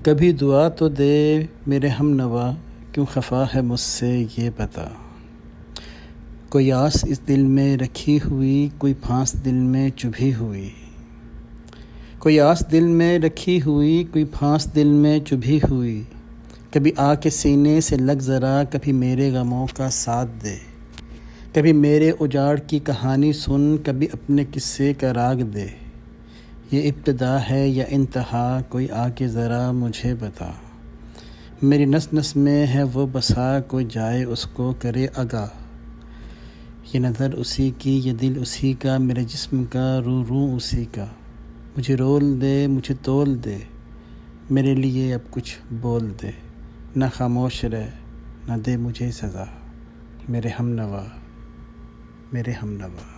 کبھی دعا تو دے میرے ہم نوا، کیوں خفا ہے مجھ سے یہ بتا۔ کوئی آس اس دل میں رکھی ہوئی، کوئی پھانس دل میں چبھی ہوئی۔ کوئی آس دل میں رکھی ہوئی، کوئی پھانس دل میں چبھی ہوئی۔ کبھی آ کے سینے سے لگ ذرا، کبھی میرے غموں کا ساتھ دے۔ کبھی میرے اجاڑ کی کہانی سن، کبھی اپنے قصے کا راگ دے۔ یہ ابتدا ہے یا انتہا، کوئی آ کے ذرا مجھے بتا۔ میری نس نس میں ہے وہ بسا، کوئی جائے اس کو کرے آگاہ۔ یہ نظر اسی کی، یہ دل اسی کا، میرے جسم کا رو اسی کا۔ مجھے رول دے، مجھے تول دے، میرے لیے اب کچھ بول دے۔ نہ خاموش رہ، نہ دے مجھے سزا، میرے ہم نوا، میرے ہم نوا۔